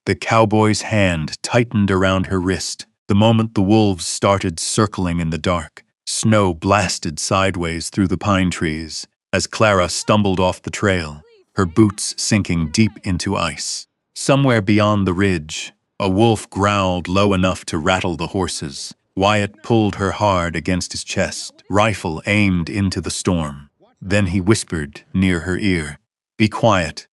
The cowboy's hand tightened around her wrist the moment the wolves started circling in the dark. Snow blasted sideways through the pine trees as Clara stumbled off the trail, her boots sinking deep into ice. Somewhere beyond the ridge, a wolf growled low enough to rattle the horses. Wyatt pulled her hard against his chest, rifle aimed into the storm. Then he whispered near her ear, "Be quiet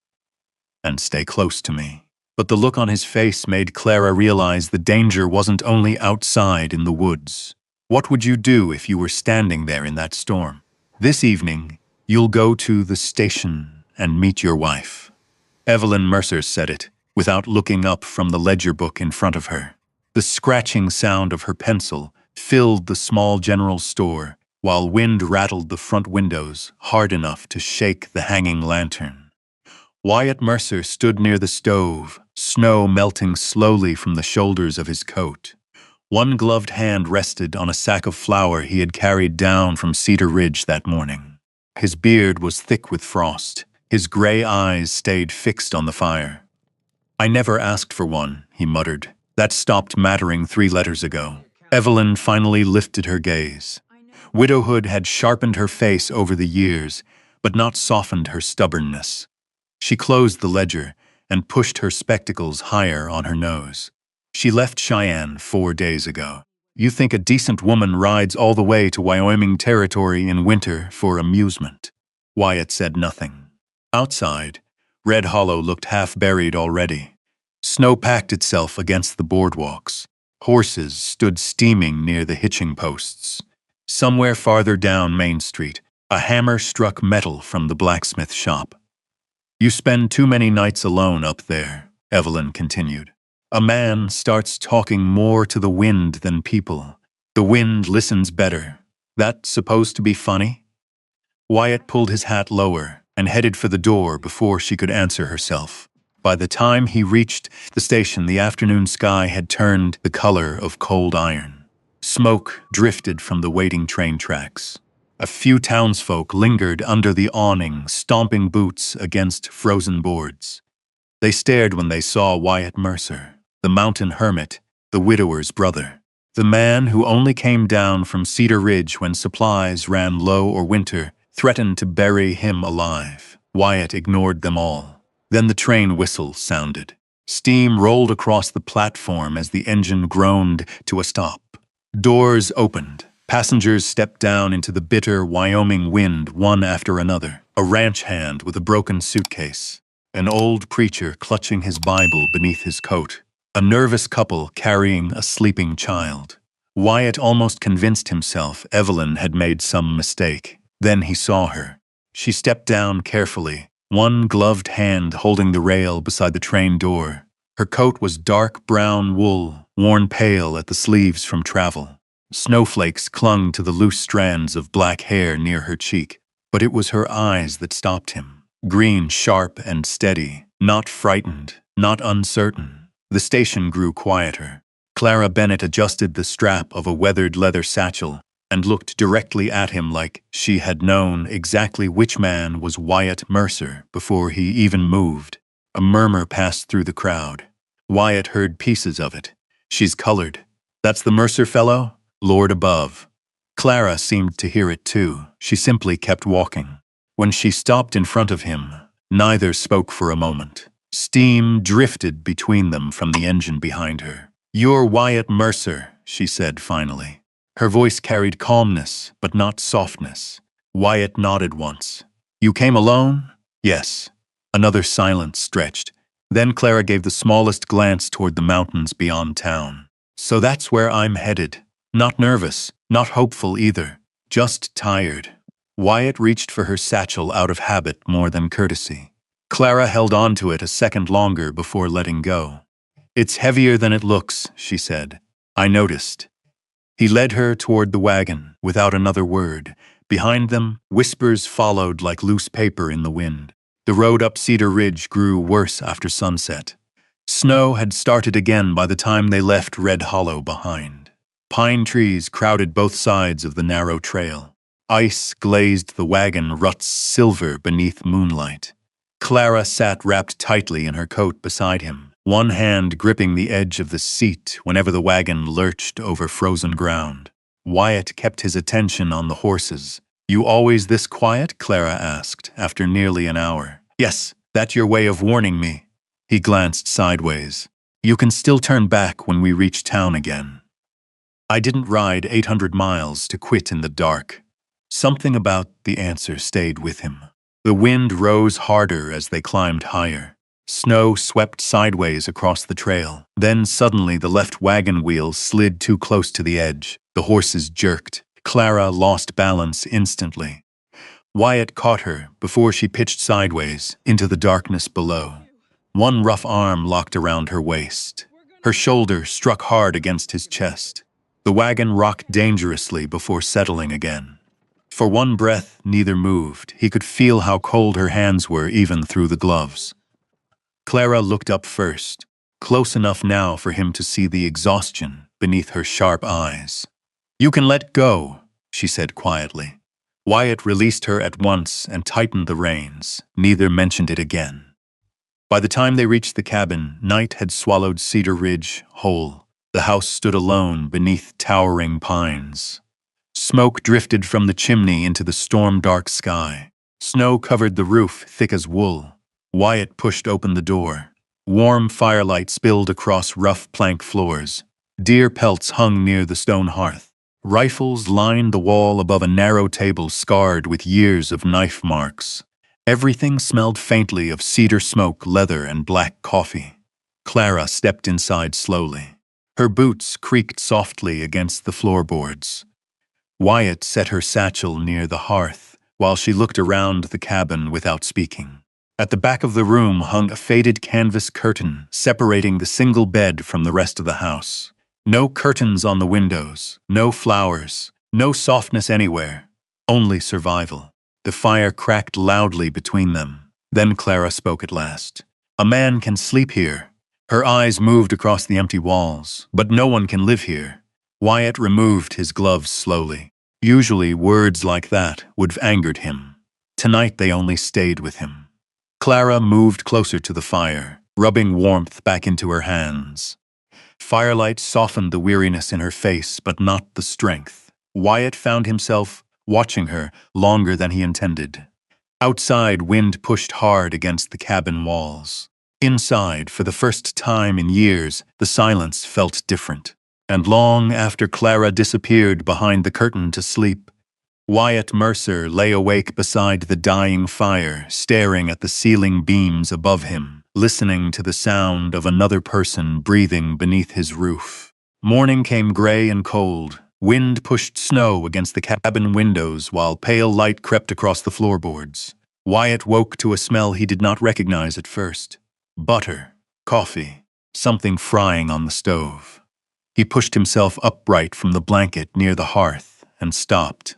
and stay close to me." But the look on his face made Clara realize the danger wasn't only outside in the woods. What would you do if you were standing there in that storm? "This evening, you'll go to the station and meet your wife." Evelyn Mercer said it, without looking up from the ledger book in front of her. The scratching sound of her pencil filled the small general store, while wind rattled the front windows hard enough to shake the hanging lantern. Wyatt Mercer stood near the stove, snow melting slowly from the shoulders of his coat. One gloved hand rested on a sack of flour he had carried down from Cedar Ridge that morning. His beard was thick with frost. His gray eyes stayed fixed on the fire. "I never asked for one," he muttered. "That stopped mattering 3 letters ago." Evelyn finally lifted her gaze. Widowhood had sharpened her face over the years, but not softened her stubbornness. She closed the ledger and pushed her spectacles higher on her nose. "She left Cheyenne 4 days ago. You think a decent woman rides all the way to Wyoming territory in winter for amusement?" Wyatt said nothing. Outside, Red Hollow looked half-buried already. Snow packed itself against the boardwalks. Horses stood steaming near the hitching posts. Somewhere farther down Main Street, a hammer struck metal from the blacksmith shop. "You spend too many nights alone up there," Evelyn continued. "A man starts talking more to the wind than people. The wind listens better. That supposed to be funny?" Wyatt pulled his hat lower and headed for the door before she could answer herself. By the time he reached the station, the afternoon sky had turned the color of cold iron. Smoke drifted from the waiting train tracks. A few townsfolk lingered under the awning, stomping boots against frozen boards. They stared when they saw Wyatt Mercer, the mountain hermit, the widower's brother. The man who only came down from Cedar Ridge when supplies ran low or winter threatened to bury him alive. Wyatt ignored them all. Then the train whistle sounded. Steam rolled across the platform as the engine groaned to a stop. Doors opened. Passengers stepped down into the bitter Wyoming wind one after another. A ranch hand with a broken suitcase. An old preacher clutching his Bible beneath his coat. A nervous couple carrying a sleeping child. Wyatt almost convinced himself Evelyn had made some mistake. Then he saw her. She stepped down carefully, one gloved hand holding the rail beside the train door. Her coat was dark brown wool, worn pale at the sleeves from travel. Snowflakes clung to the loose strands of black hair near her cheek, but it was her eyes that stopped him. Green, sharp and steady, not frightened, not uncertain. The station grew quieter. Clara Bennett adjusted the strap of a weathered leather satchel and looked directly at him like she had known exactly which man was Wyatt Mercer before he even moved. A murmur passed through the crowd. Wyatt heard pieces of it. "She's colored. That's the Mercer fellow? Lord above." Clara seemed to hear it too. She simply kept walking. When she stopped in front of him, neither spoke for a moment. Steam drifted between them from the engine behind her. "You're Wyatt Mercer," she said finally. Her voice carried calmness, but not softness. Wyatt nodded once. "You came alone?" "Yes." Another silence stretched. Then Clara gave the smallest glance toward the mountains beyond town. "So that's where I'm headed. Not nervous, not hopeful either, just tired." Wyatt reached for her satchel out of habit more than courtesy. Clara held on to it a second longer before letting go. "It's heavier than it looks," she said. "I noticed." He led her toward the wagon, without another word. Behind them, whispers followed like loose paper in the wind. The road up Cedar Ridge grew worse after sunset. Snow had started again by the time they left Red Hollow behind. Pine trees crowded both sides of the narrow trail. Ice glazed the wagon ruts silver beneath moonlight. Clara sat wrapped tightly in her coat beside him, one hand gripping the edge of the seat whenever the wagon lurched over frozen ground. Wyatt kept his attention on the horses. "You always this quiet?" Clara asked, after nearly an hour. "Yes, that's your way of warning me." He glanced sideways. "You can still turn back when we reach town again." "I didn't ride 800 miles to quit in the dark." Something about the answer stayed with him. The wind rose harder as they climbed higher. Snow swept sideways across the trail. Then suddenly the left wagon wheel slid too close to the edge. The horses jerked. Clara lost balance instantly. Wyatt caught her before she pitched sideways into the darkness below. One rough arm locked around her waist. Her shoulder struck hard against his chest. The wagon rocked dangerously before settling again. For one breath, neither moved. He could feel how cold her hands were even through the gloves. Clara looked up first, close enough now for him to see the exhaustion beneath her sharp eyes. "You can let go," she said quietly. Wyatt released her at once and tightened the reins. Neither mentioned it again. By the time they reached the cabin, night had swallowed Cedar Ridge whole. The house stood alone beneath towering pines. Smoke drifted from the chimney into the storm-dark sky. Snow covered the roof thick as wool. Wyatt pushed open the door. Warm firelight spilled across rough plank floors. Deer pelts hung near the stone hearth. Rifles lined the wall above a narrow table scarred with years of knife marks. Everything smelled faintly of cedar smoke, leather, and black coffee. Clara stepped inside slowly. Her boots creaked softly against the floorboards. Wyatt set her satchel near the hearth while she looked around the cabin without speaking. At the back of the room hung a faded canvas curtain separating the single bed from the rest of the house. No curtains on the windows, no flowers, no softness anywhere, only survival. The fire cracked loudly between them. Then Clara spoke at last. "A man can sleep here." Her eyes moved across the empty walls. "But no one can live here." Wyatt removed his gloves slowly. Usually words like that would have angered him. Tonight they only stayed with him. Clara moved closer to the fire, rubbing warmth back into her hands. Firelight softened the weariness in her face, but not the strength. Wyatt found himself watching her longer than he intended. Outside, wind pushed hard against the cabin walls. Inside, for the first time in years, the silence felt different. And long after Clara disappeared behind the curtain to sleep, Wyatt Mercer lay awake beside the dying fire, staring at the ceiling beams above him, listening to the sound of another person breathing beneath his roof. Morning came gray and cold. Wind pushed snow against the cabin windows while pale light crept across the floorboards. Wyatt woke to a smell he did not recognize at first. Butter, coffee, something frying on the stove. He pushed himself upright from the blanket near the hearth and stopped.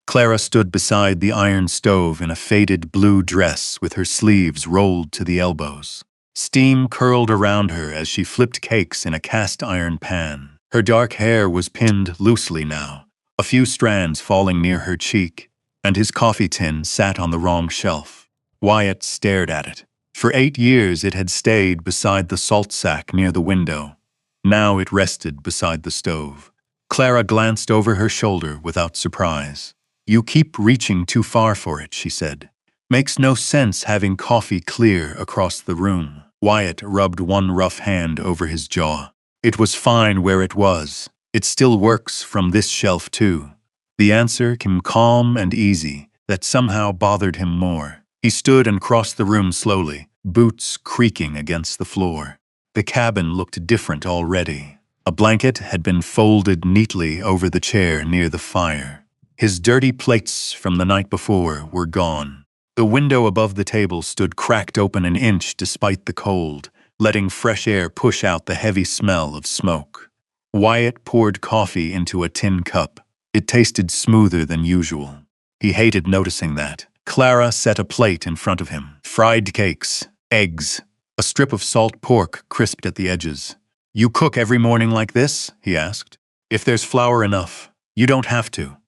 Clara stood beside the iron stove in a faded blue dress with her sleeves rolled to the elbows. Steam curled around her as she flipped cakes in a cast-iron pan. Her dark hair was pinned loosely now, a few strands falling near her cheek, and his coffee tin sat on the wrong shelf. Wyatt stared at it. For 8 years it had stayed beside the salt sack near the window. Now it rested beside the stove. Clara glanced over her shoulder without surprise. "You keep reaching too far for it," she said. "Makes no sense having coffee clear across the room." Wyatt rubbed one rough hand over his jaw. "It was fine where it was. It still works from this shelf too." The answer came calm and easy, that somehow bothered him more. He stood and crossed the room slowly, boots creaking against the floor. The cabin looked different already. A blanket had been folded neatly over the chair near the fire. His dirty plates from the night before were gone. The window above the table stood cracked open an inch despite the cold, letting fresh air push out the heavy smell of smoke. Wyatt poured coffee into a tin cup. It tasted smoother than usual. He hated noticing that. Clara set a plate in front of him. Fried cakes, eggs, a strip of salt pork crisped at the edges. "You cook every morning like this?" he asked. "If there's flour enough. You don't have to."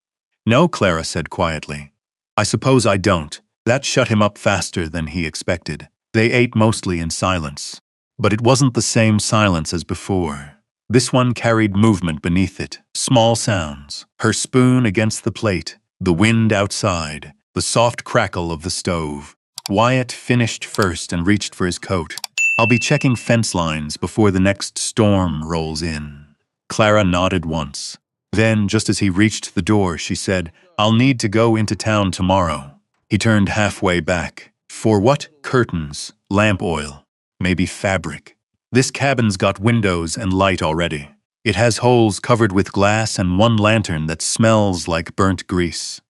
"No," Clara said quietly. "I suppose I don't." That shut him up faster than he expected. They ate mostly in silence. But it wasn't the same silence as before. This one carried movement beneath it, small sounds, her spoon against the plate, the wind outside, the soft crackle of the stove. Wyatt finished first and reached for his coat. "I'll be checking fence lines before the next storm rolls in." Clara nodded once. Then, just as he reached the door, she said, "I'll need to go into town tomorrow." He turned halfway back. "For what? Curtains, lamp oil, maybe fabric. This cabin's got windows and light already. It has holes covered with glass and one lantern that smells like burnt grease."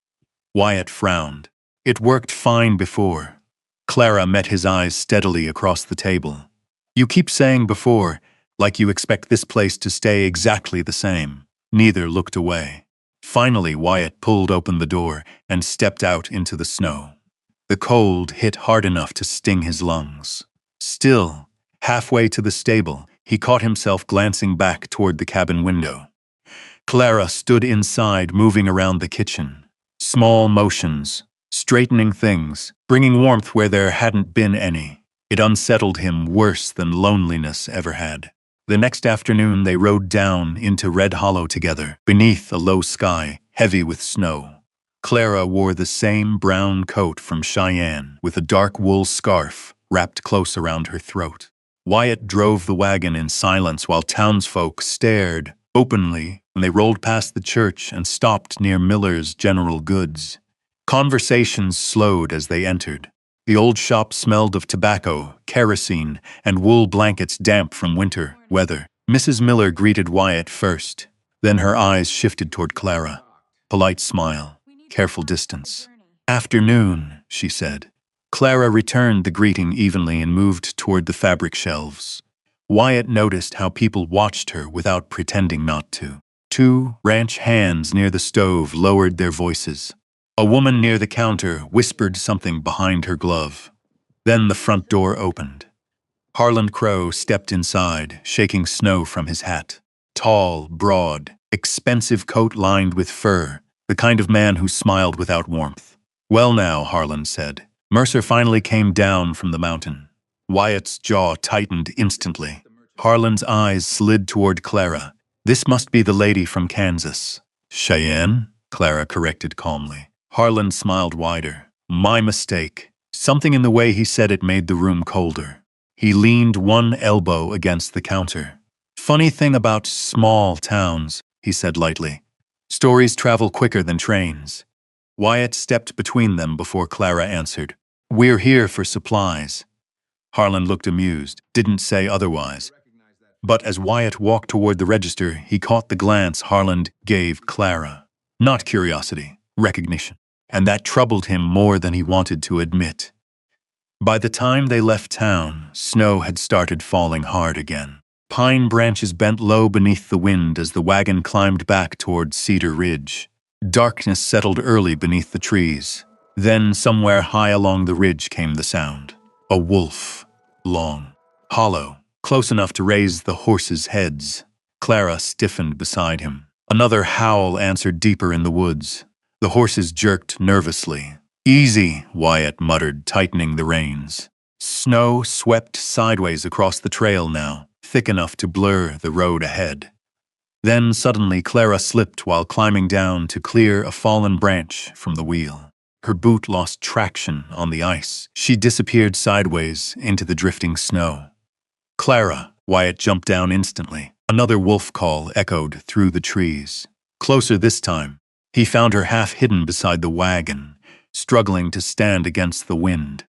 Wyatt frowned. It worked fine before. Clara met his eyes steadily across the table. "You keep saying before, like you expect this place to stay exactly the same." Neither looked away. Finally, Wyatt pulled open the door and stepped out into the snow. The cold hit hard enough to sting his lungs. Still, halfway to the stable, he caught himself glancing back toward the cabin window. Clara stood inside, moving around the kitchen. Small motions, straightening things, bringing warmth where there hadn't been any. It unsettled him worse than loneliness ever had. The next afternoon they rode down into Red Hollow together, beneath a low sky, heavy with snow. Clara wore the same brown coat from Cheyenne, with a dark wool scarf wrapped close around her throat. Wyatt drove the wagon in silence while townsfolk stared openly when they rolled past the church and stopped near Miller's General Goods. Conversations slowed as they entered. The old shop smelled of tobacco, kerosene, and wool blankets damp from winter weather. Mrs. Miller greeted Wyatt first. Then her eyes shifted toward Clara. Polite smile, careful distance. "Afternoon," she said. Clara returned the greeting evenly and moved toward the fabric shelves. Wyatt noticed how people watched her without pretending not to. Two ranch hands near the stove lowered their voices. A woman near the counter whispered something behind her glove. Then the front door opened. Harlan Crow stepped inside, shaking snow from his hat. Tall, broad, expensive coat lined with fur, the kind of man who smiled without warmth. "Well now," Harlan said. Mercer finally came down from the mountain. Wyatt's jaw tightened instantly. Harlan's eyes slid toward Clara. "This must be the lady from Kansas." "Cheyenne?" Clara corrected calmly. Harlan smiled wider. "My mistake." Something in the way he said it made the room colder. He leaned one elbow against the counter. "Funny thing about small towns," he said lightly. "Stories travel quicker than trains." Wyatt stepped between them before Clara answered. "We're here for supplies." Harlan looked amused, didn't say otherwise. But as Wyatt walked toward the register, he caught the glance Harlan gave Clara. Not curiosity, recognition. And that troubled him more than he wanted to admit. By the time they left town, snow had started falling hard again. Pine branches bent low beneath the wind as the wagon climbed back toward Cedar Ridge. Darkness settled early beneath the trees. Then, somewhere high along the ridge came the sound. A wolf. Long. Hollow. Close enough to raise the horses' heads. Clara stiffened beside him. Another howl answered deeper in the woods. The horses jerked nervously. "Easy," Wyatt muttered, tightening the reins. Snow swept sideways across the trail now, thick enough to blur the road ahead. Then suddenly Clara slipped while climbing down to clear a fallen branch from the wheel. Her boot lost traction on the ice. She disappeared sideways into the drifting snow. "Clara!" Wyatt jumped down instantly. Another wolf call echoed through the trees. Closer this time. He found her half hidden beside the wagon, struggling to stand against the wind.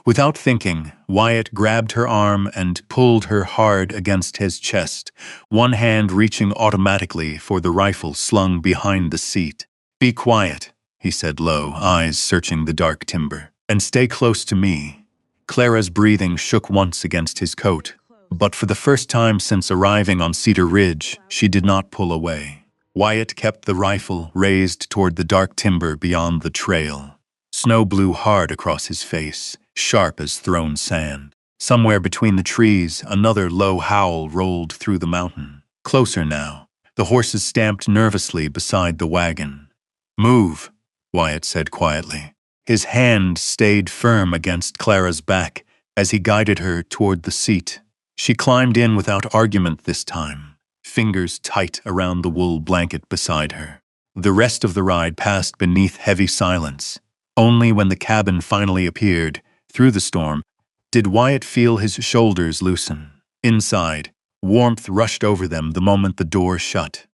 Without thinking, Wyatt grabbed her arm and pulled her hard against his chest, one hand reaching automatically for the rifle slung behind the seat. "Be quiet," he said low, eyes searching the dark timber. "And stay close to me." Clara's breathing shook once against his coat, but for the first time since arriving on Cedar Ridge, she did not pull away. Wyatt kept the rifle raised toward the dark timber beyond the trail. Snow blew hard across his face, sharp as thrown sand. Somewhere between the trees, another low howl rolled through the mountain. Closer now. The horses stamped nervously beside the wagon. "Move," Wyatt said quietly. His hand stayed firm against Clara's back as he guided her toward the seat. She climbed in without argument this time, fingers tight around the wool blanket beside her. The rest of the ride passed beneath heavy silence. Only when the cabin finally appeared, through the storm, did Wyatt feel his shoulders loosen. Inside, warmth rushed over them the moment the door shut.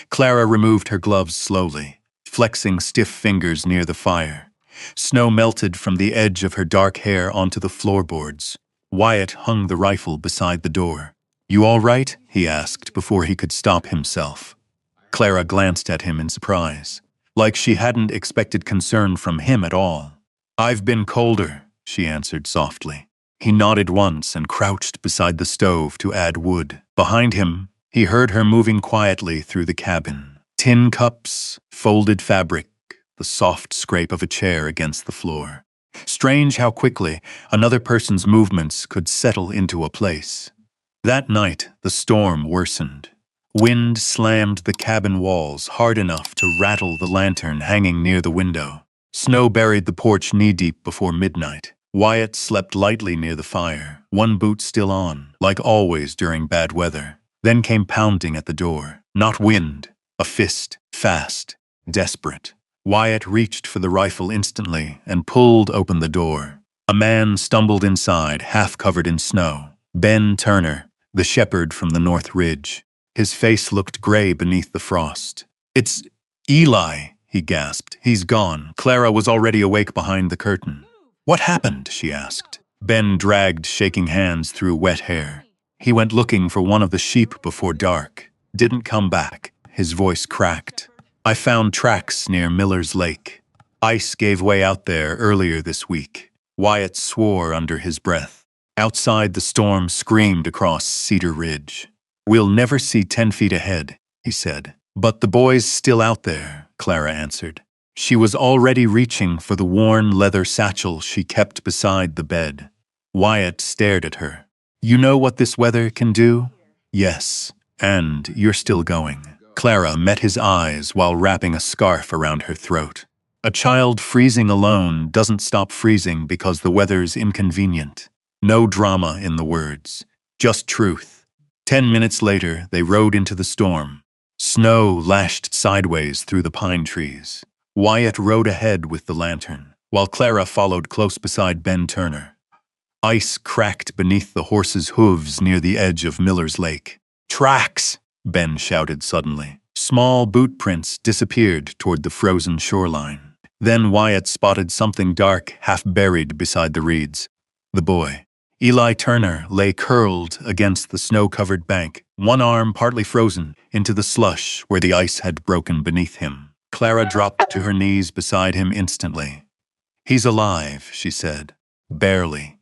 Clara removed her gloves slowly, flexing stiff fingers near the fire. Snow melted from the edge of her dark hair onto the floorboards. Wyatt hung the rifle beside the door. "You all right?" he asked before he could stop himself. Clara glanced at him in surprise, like she hadn't expected concern from him at all. "I've been colder," she answered softly. He nodded once and crouched beside the stove to add wood. Behind him, he heard her moving quietly through the cabin. Tin cups, folded fabric, the soft scrape of a chair against the floor. Strange how quickly another person's movements could settle into a place. That night, the storm worsened. Wind slammed the cabin walls hard enough to rattle the lantern hanging near the window. Snow buried the porch knee-deep before midnight. Wyatt slept lightly near the fire, one boot still on, like always during bad weather. Then came pounding at the door. Not wind, a fist, fast, desperate. Wyatt reached for the rifle instantly and pulled open the door. A man stumbled inside, half covered in snow. Ben Turner, the shepherd from the North Ridge. His face looked gray beneath the frost. "It's Eli," he gasped. "He's gone." Clara was already awake behind the curtain. "What happened?" she asked. Ben dragged shaking hands through wet hair. "He went looking for one of the sheep before dark. Didn't come back." His voice cracked. "I found tracks near Miller's Lake. Ice gave way out there earlier this week." Wyatt swore under his breath. Outside, the storm screamed across Cedar Ridge. "We'll never see 10 feet ahead," he said. "But the boy's still out there," Clara answered. She was already reaching for the worn leather satchel she kept beside the bed. Wyatt stared at her. "You know what this weather can do?" "Yes, and you're still going." Clara met his eyes while wrapping a scarf around her throat. A child freezing alone doesn't stop freezing because the weather's inconvenient. No drama in the words, just truth. 10 minutes later, they rode into the storm. Snow lashed sideways through the pine trees. Wyatt rode ahead with the lantern, while Clara followed close beside Ben Turner. Ice cracked beneath the horses' hooves near the edge of Miller's Lake. "Tracks!" Ben shouted suddenly. Small boot prints disappeared toward the frozen shoreline. Then Wyatt spotted something dark half buried beside the reeds. The boy. Eli Turner lay curled against the snow-covered bank, one arm partly frozen into the slush where the ice had broken beneath him. Clara dropped to her knees beside him instantly. "He's alive," she said. "Barely."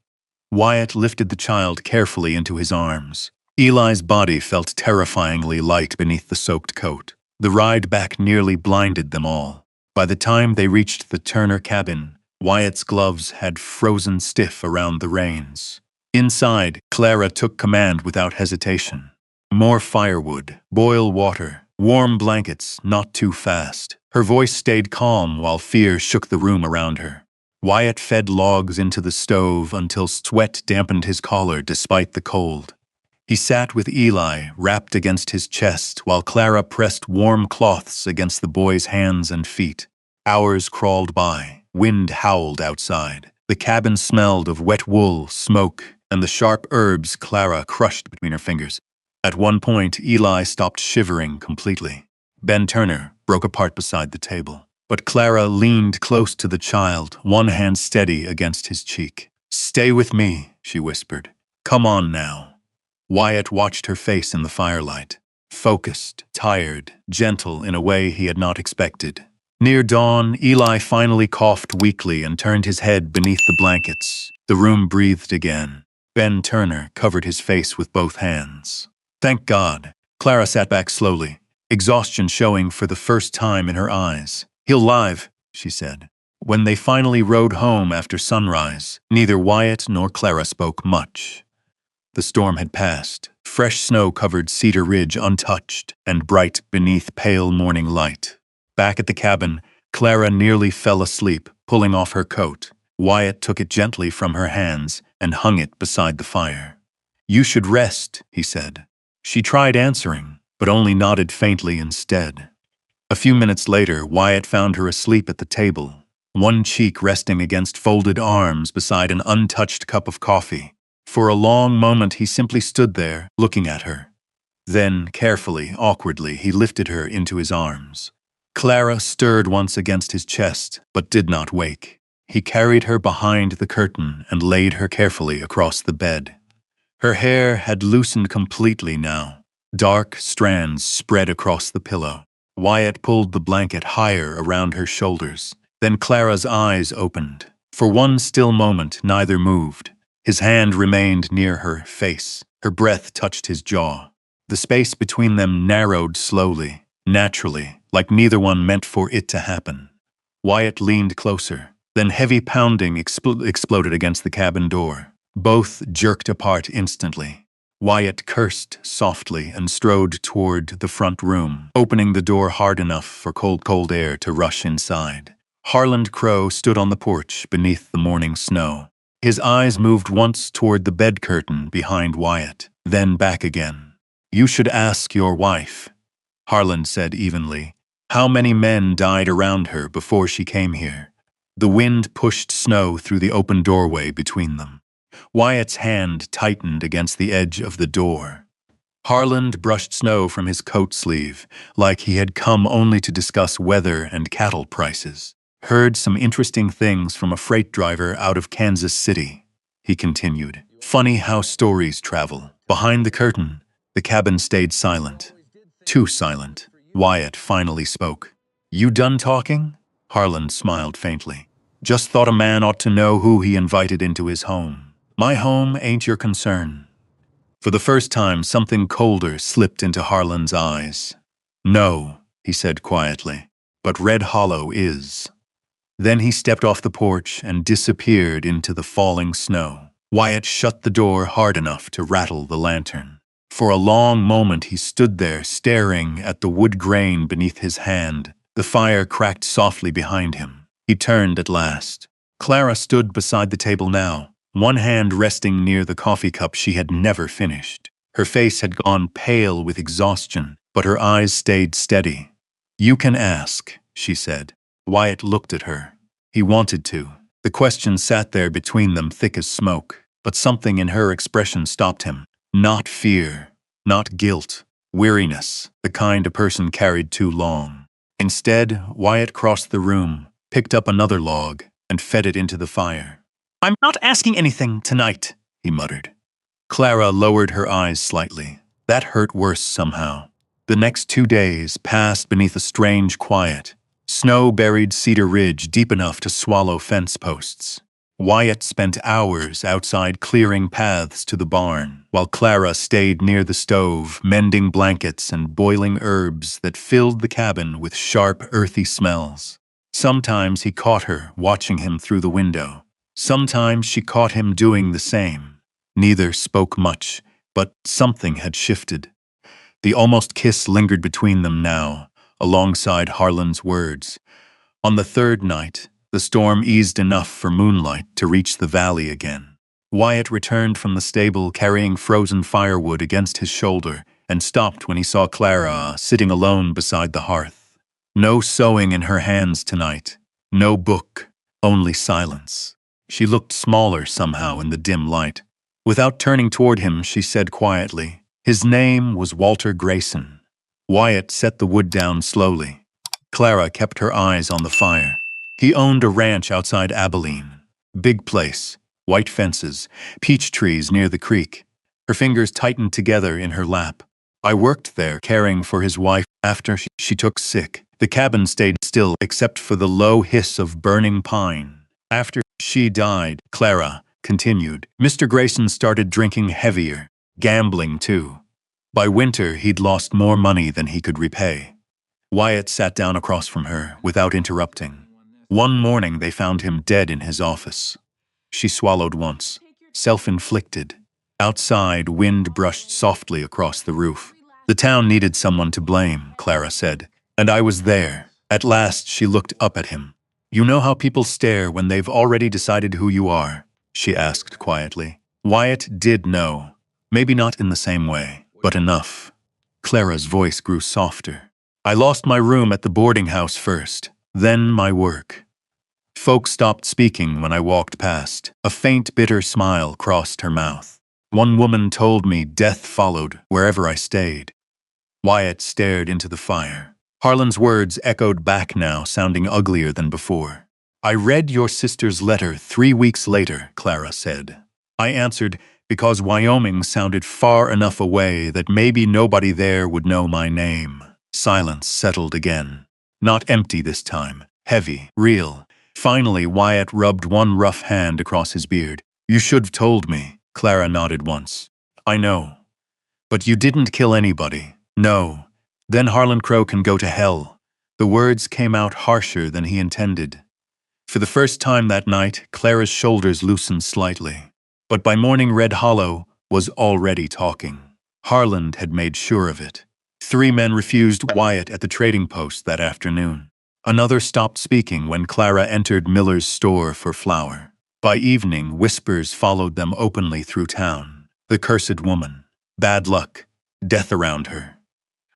Wyatt lifted the child carefully into his arms. Eli's body felt terrifyingly light beneath the soaked coat. The ride back nearly blinded them all. By the time they reached the Turner cabin, Wyatt's gloves had frozen stiff around the reins. Inside, Clara took command without hesitation. "More firewood, boil water, warm blankets, not too fast." Her voice stayed calm while fear shook the room around her. Wyatt fed logs into the stove until sweat dampened his collar despite the cold. He sat with Eli wrapped against his chest while Clara pressed warm cloths against the boy's hands and feet. Hours crawled by. Wind howled outside. The cabin smelled of wet wool, smoke, and the sharp herbs Clara crushed between her fingers. At one point, Eli stopped shivering completely. Ben Turner broke apart beside the table. But Clara leaned close to the child, one hand steady against his cheek. "Stay with me," she whispered. "Come on now." Wyatt watched her face in the firelight. Focused, tired, gentle in a way he had not expected. Near dawn, Eli finally coughed weakly and turned his head beneath the blankets. The room breathed again. Ben Turner covered his face with both hands. "Thank God." Clara sat back slowly, exhaustion showing for the first time in her eyes. "He'll live," she said. When they finally rode home after sunrise, neither Wyatt nor Clara spoke much. The storm had passed. Fresh snow covered Cedar Ridge untouched and bright beneath pale morning light. Back at the cabin, Clara nearly fell asleep, pulling off her coat. Wyatt took it gently from her hands and hung it beside the fire. "You should rest," he said. She tried answering, but only nodded faintly instead. A few minutes later, Wyatt found her asleep at the table, one cheek resting against folded arms beside an untouched cup of coffee. For a long moment he simply stood there, looking at her. Then, carefully, awkwardly, he lifted her into his arms. Clara stirred once against his chest, but did not wake. He carried her behind the curtain and laid her carefully across the bed. Her hair had loosened completely now. Dark strands spread across the pillow. Wyatt pulled the blanket higher around her shoulders. Then Clara's eyes opened. For one still moment, neither moved. His hand remained near her face. Her breath touched his jaw. The space between them narrowed slowly, naturally, like neither one meant for it to happen. Wyatt leaned closer. Then heavy pounding exploded against the cabin door. Both jerked apart instantly. Wyatt cursed softly and strode toward the front room, opening the door hard enough for cold air to rush inside. Harland Crow stood on the porch beneath the morning snow. His eyes moved once toward the bed curtain behind Wyatt, then back again. "You should ask your wife," Harland said evenly. "How many men died around her before she came here?" The wind pushed snow through the open doorway between them. Wyatt's hand tightened against the edge of the door. Harland brushed snow from his coat sleeve, like he had come only to discuss weather and cattle prices. "Heard some interesting things from a freight driver out of Kansas City," he continued. "Funny how stories travel." Behind the curtain, the cabin stayed silent. Too silent. Wyatt finally spoke. "You done talking?" Harland smiled faintly. "Just thought a man ought to know who he invited into his home." "My home ain't your concern." For the first time, something colder slipped into Harland's eyes. "No," he said quietly, "but Red Hollow is." Then he stepped off the porch and disappeared into the falling snow. Wyatt shut the door hard enough to rattle the lantern. For a long moment he stood there, staring at the wood grain beneath his hand. The fire cracked softly behind him. He turned at last. Clara stood beside the table now, one hand resting near the coffee cup she had never finished. Her face had gone pale with exhaustion, but her eyes stayed steady. "You can ask," she said. Wyatt looked at her. He wanted to. The question sat there between them, thick as smoke, but something in her expression stopped him. Not fear, not guilt, weariness, the kind a person carried too long. Instead, Wyatt crossed the room, picked up another log, and fed it into the fire. "I'm not asking anything tonight," he muttered. Clara lowered her eyes slightly. That hurt worse somehow. The next 2 days passed beneath a strange quiet. Snow buried Cedar Ridge deep enough to swallow fence posts. Wyatt spent hours outside clearing paths to the barn, while Clara stayed near the stove, mending blankets and boiling herbs that filled the cabin with sharp, earthy smells. Sometimes he caught her watching him through the window. Sometimes she caught him doing the same. Neither spoke much, but something had shifted. The almost kiss lingered between them now, alongside Harland's words. On the third night, the storm eased enough for moonlight to reach the valley again. Wyatt returned from the stable carrying frozen firewood against his shoulder and stopped when he saw Clara sitting alone beside the hearth. No sewing in her hands tonight, no book, only silence. She looked smaller somehow in the dim light. Without turning toward him, she said quietly, "His name was Walter Grayson." Wyatt set the wood down slowly. Clara kept her eyes on the fire. He owned a ranch outside Abilene. Big place, white fences, peach trees near the creek. Her fingers tightened together in her lap. "I worked there, caring for his wife after she took sick. The cabin stayed still except for the low hiss of burning pine. After she died," Clara continued, "Mr. Grayson started drinking heavier, gambling too. By winter, he'd lost more money than he could repay." Wyatt sat down across from her without interrupting. One morning they found him dead in his office. She swallowed once. Self-inflicted. Outside, wind brushed softly across the roof. "The town needed someone to blame," Clara said, "and I was there." At last she looked up at him. "You know how people stare when they've already decided who you are?" she asked quietly. Wyatt did know. Maybe not in the same way, but enough. Clara's voice grew softer. I lost my room at the boarding house first, then my work. Folk stopped speaking when I walked past. A faint, bitter smile crossed her mouth. One woman told me death followed wherever I stayed. Wyatt stared into the fire. Harlan's words echoed back now, sounding uglier than before. I read your sister's letter 3 weeks later, Clara said. I answered, because Wyoming sounded far enough away that maybe nobody there would know my name. Silence settled again. Not empty this time. Heavy, real. Finally, Wyatt rubbed one rough hand across his beard. You should've told me, Clara nodded once. I know. But you didn't kill anybody. No. Then Harlan Crow can go to hell. The words came out harsher than he intended. For the first time that night, Clara's shoulders loosened slightly. But by morning, Red Hollow was already talking. Harlan had made sure of it. 3 men refused Wyatt at the trading post that afternoon. Another stopped speaking when Clara entered Miller's store for flour. By evening, whispers followed them openly through town. The cursed woman. Bad luck. Death around her.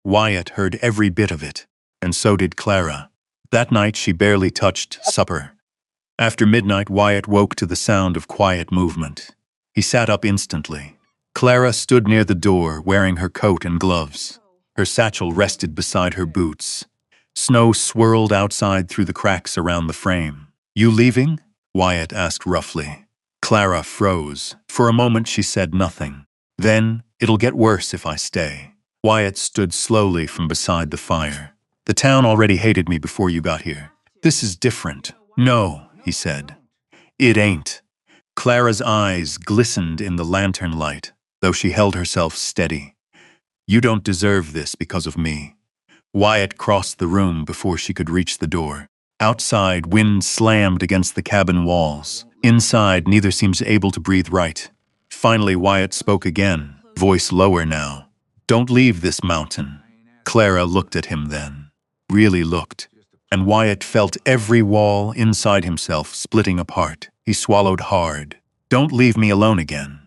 Wyatt heard every bit of it, and so did Clara. That night she barely touched supper. After midnight, Wyatt woke to the sound of quiet movement. He sat up instantly. Clara stood near the door, wearing her coat and gloves. Her satchel rested beside her boots. Snow swirled outside through the cracks around the frame. You leaving? Wyatt asked roughly. Clara froze. For a moment she said nothing. Then, it'll get worse if I stay. Wyatt stood slowly from beside the fire. The town already hated me before you got here. This is different. No, he said. It ain't. Clara's eyes glistened in the lantern light, though she held herself steady. You don't deserve this because of me. Wyatt crossed the room before she could reach the door. Outside, wind slammed against the cabin walls. Inside, neither seems able to breathe right. Finally, Wyatt spoke again, voice lower now. Don't leave this mountain. Clara looked at him then. Really looked. And Wyatt felt every wall inside himself splitting apart. He swallowed hard. Don't leave me alone again.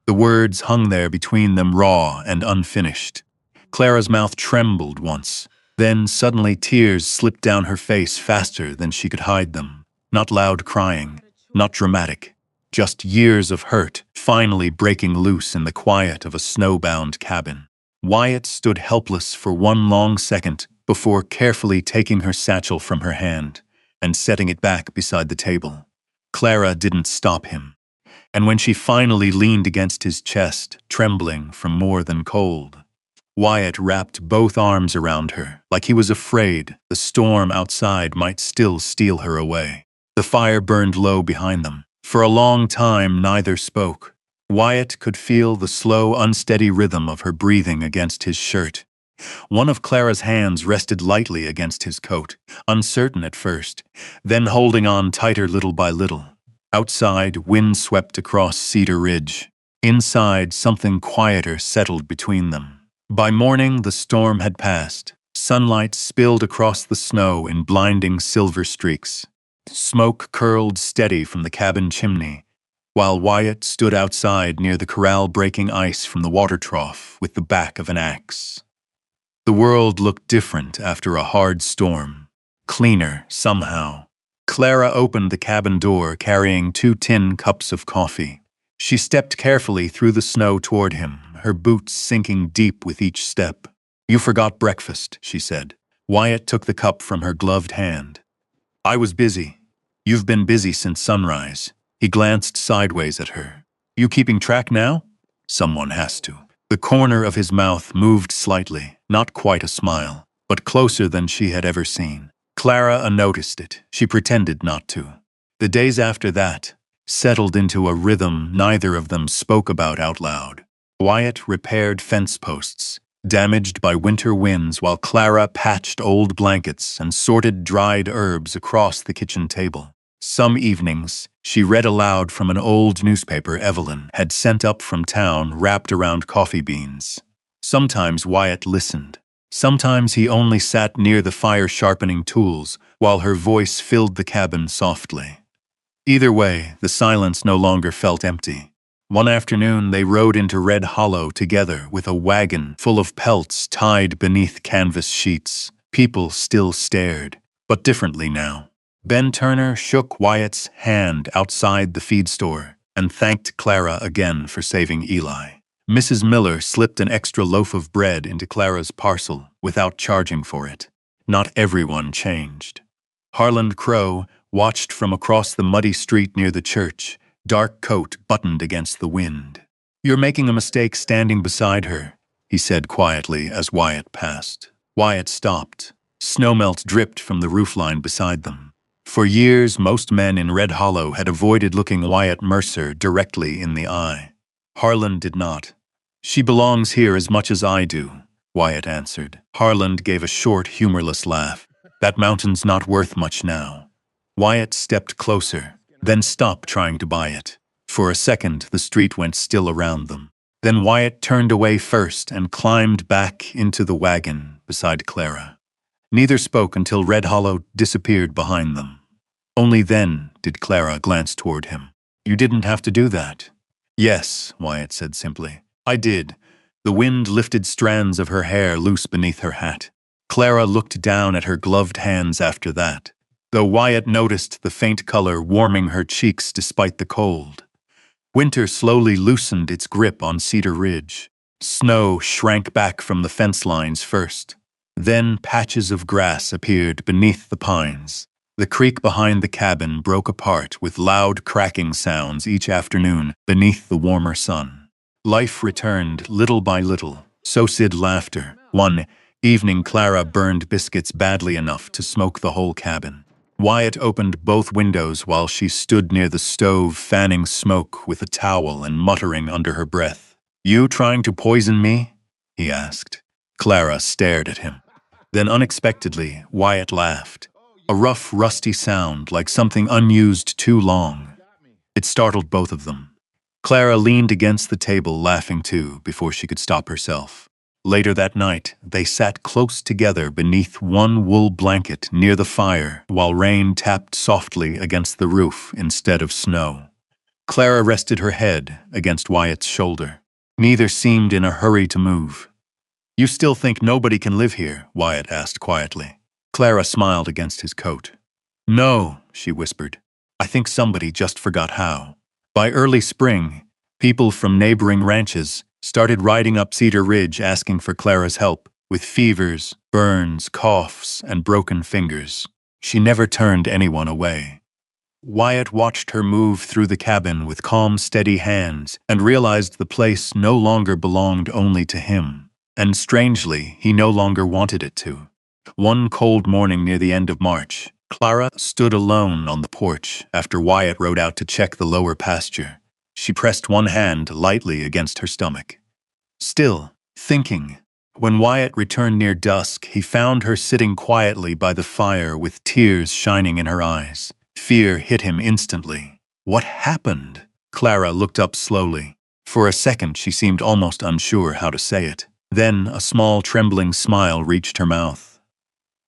The words hung there between them, raw and unfinished. Clara's mouth trembled once. Then suddenly tears slipped down her face faster than she could hide them. Not loud crying, not dramatic. Just years of hurt finally breaking loose in the quiet of a snowbound cabin. Wyatt stood helpless for one long second before carefully taking her satchel from her hand and setting it back beside the table. Clara didn't stop him. And when she finally leaned against his chest, trembling from more than cold, Wyatt wrapped both arms around her, like he was afraid the storm outside might still steal her away. The fire burned low behind them. For a long time, neither spoke. Wyatt could feel the slow, unsteady rhythm of her breathing against his shirt. One of Clara's hands rested lightly against his coat, uncertain at first, then holding on tighter little by little. Outside, wind swept across Cedar Ridge. Inside, something quieter settled between them. By morning, the storm had passed. Sunlight spilled across the snow in blinding silver streaks. Smoke curled steady from the cabin chimney, while Wyatt stood outside near the corral breaking ice from the water trough with the back of an axe. The world looked different after a hard storm. Cleaner, somehow. Clara opened the cabin door carrying 2 tin cups of coffee. She stepped carefully through the snow toward him, her boots sinking deep with each step. You forgot breakfast, she said. Wyatt took the cup from her gloved hand. I was busy. You've been busy since sunrise. He glanced sideways at her. You keeping track now? Someone has to. The corner of his mouth moved slightly, not quite a smile, but closer than she had ever seen. Clara noticed it. She pretended not to. The days after that settled into a rhythm neither of them spoke about out loud. Wyatt repaired fence posts, damaged by winter winds, while Clara patched old blankets and sorted dried herbs across the kitchen table. Some evenings, she read aloud from an old newspaper Evelyn had sent up from town wrapped around coffee beans. Sometimes Wyatt listened. Sometimes he only sat near the fire sharpening tools while her voice filled the cabin softly. Either way, the silence no longer felt empty. One afternoon, they rode into Red Hollow together with a wagon full of pelts tied beneath canvas sheets. People still stared, but differently now. Ben Turner shook Wyatt's hand outside the feed store and thanked Clara again for saving Eli. Mrs. Miller slipped an extra loaf of bread into Clara's parcel without charging for it. Not everyone changed. Harland Crow watched from across the muddy street near the church, dark coat buttoned against the wind. "You're making a mistake standing beside her," he said quietly as Wyatt passed. Wyatt stopped. Snowmelt dripped from the roofline beside them. For years, most men in Red Hollow had avoided looking Wyatt Mercer directly in the eye. Harland did not. "She belongs here as much as I do," Wyatt answered. Harland gave a short, humorless laugh. "That mountain's not worth much now." Wyatt stepped closer, then stopped trying to buy it. For a second, the street went still around them. Then Wyatt turned away first and climbed back into the wagon beside Clara. Neither spoke until Red Hollow disappeared behind them. Only then did Clara glance toward him. "You didn't have to do that." "Yes," Wyatt said simply. "I did." The wind lifted strands of her hair loose beneath her hat. Clara looked down at her gloved hands after that, though Wyatt noticed the faint color warming her cheeks despite the cold. Winter slowly loosened its grip on Cedar Ridge. Snow shrank back from the fence lines first. Then patches of grass appeared beneath the pines. The creek behind the cabin broke apart with loud cracking sounds each afternoon beneath the warmer sun. Life returned little by little, so did laughter. One evening, Clara burned biscuits badly enough to smoke the whole cabin. Wyatt opened both windows while she stood near the stove, fanning smoke with a towel and muttering under her breath. "You trying to poison me?" he asked. Clara stared at him. Then unexpectedly, Wyatt laughed. A rough, rusty sound like something unused too long. It startled both of them. Clara leaned against the table, laughing too, before she could stop herself. Later that night, they sat close together beneath one wool blanket near the fire while rain tapped softly against the roof instead of snow. Clara rested her head against Wyatt's shoulder. Neither seemed in a hurry to move. "You still think nobody can live here?" Wyatt asked quietly. Clara smiled against his coat. "No," she whispered. "I think somebody just forgot how." By early spring, people from neighboring ranches started riding up Cedar Ridge asking for Clara's help, with fevers, burns, coughs, and broken fingers. She never turned anyone away. Wyatt watched her move through the cabin with calm, steady hands and realized the place no longer belonged only to him. And strangely, he no longer wanted it to. One cold morning near the end of March, Clara stood alone on the porch after Wyatt rode out to check the lower pasture. She pressed one hand lightly against her stomach. Still, thinking. When Wyatt returned near dusk, he found her sitting quietly by the fire with tears shining in her eyes. Fear hit him instantly. "What happened?" Clara looked up slowly. For a second, she seemed almost unsure how to say it. Then a small, trembling smile reached her mouth.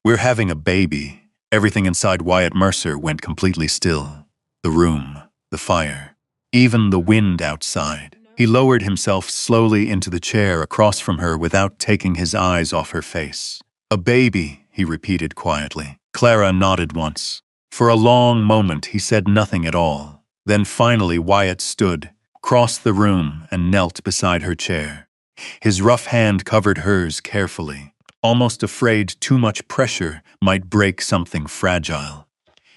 "We're having a baby." Everything inside Wyatt Mercer went completely still. The room, the fire, even the wind outside. He lowered himself slowly into the chair across from her without taking his eyes off her face. "A baby," he repeated quietly. Clara nodded once. For a long moment, he said nothing at all. Then finally Wyatt stood, crossed the room, and knelt beside her chair. His rough hand covered hers carefully, almost afraid too much pressure might break something fragile.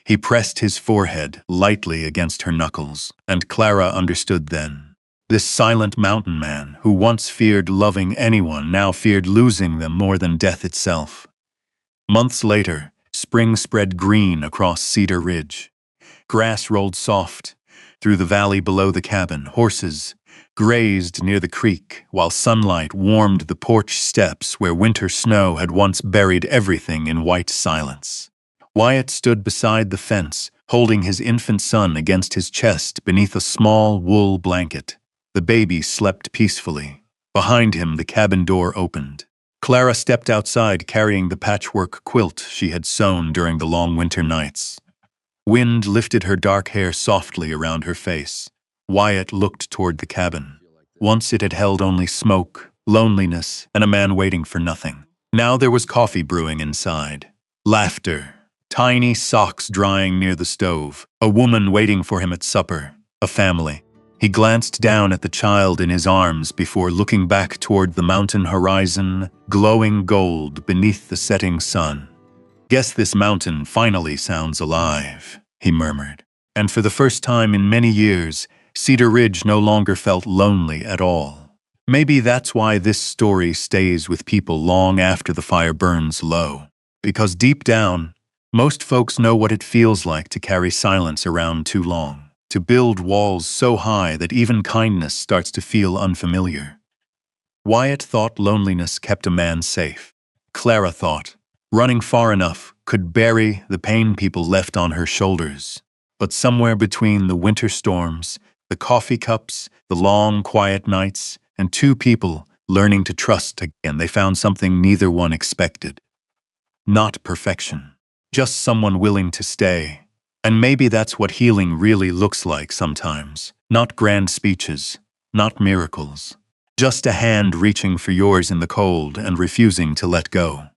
He pressed his forehead lightly against her knuckles, and Clara understood then. This silent mountain man, who once feared loving anyone, now feared losing them more than death itself. Months later, spring spread green across Cedar Ridge. Grass rolled soft. Through the valley below the cabin, horses grazed near the creek, while sunlight warmed the porch steps where winter snow had once buried everything in white silence. Wyatt stood beside the fence, holding his infant son against his chest beneath a small wool blanket. The baby slept peacefully. Behind him, the cabin door opened. Clara stepped outside carrying the patchwork quilt she had sewn during the long winter nights. Wind lifted her dark hair softly around her face. Wyatt looked toward the cabin. Once it had held only smoke, loneliness, and a man waiting for nothing. Now there was coffee brewing inside. Laughter. Tiny socks drying near the stove. A woman waiting for him at supper. A family. He glanced down at the child in his arms before looking back toward the mountain horizon, glowing gold beneath the setting sun. "Guess this mountain finally sounds alive," he murmured. And for the first time in many years, Cedar Ridge no longer felt lonely at all. Maybe that's why this story stays with people long after the fire burns low. Because deep down, most folks know what it feels like to carry silence around too long, to build walls so high that even kindness starts to feel unfamiliar. Wyatt thought loneliness kept a man safe. Clara thought running far enough could bury the pain people left on her shoulders. But somewhere between the winter storms, the coffee cups, the long, quiet nights, and two people learning to trust again, they found something neither one expected. Not perfection, just someone willing to stay. And maybe that's what healing really looks like sometimes. Not grand speeches, not miracles. Just a hand reaching for yours in the cold and refusing to let go.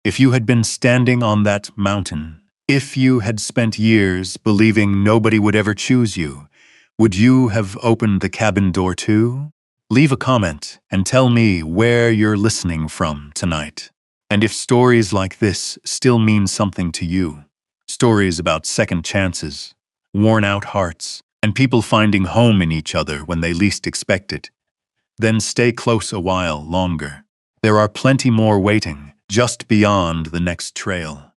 If you had been standing on that mountain, if you had spent years believing nobody would ever choose you, would you have opened the cabin door too? Leave a comment and tell me where you're listening from tonight. And if stories like this still mean something to you, stories about second chances, worn-out hearts, and people finding home in each other when they least expect it, then stay close a while longer. There are plenty more waiting just beyond the next trail.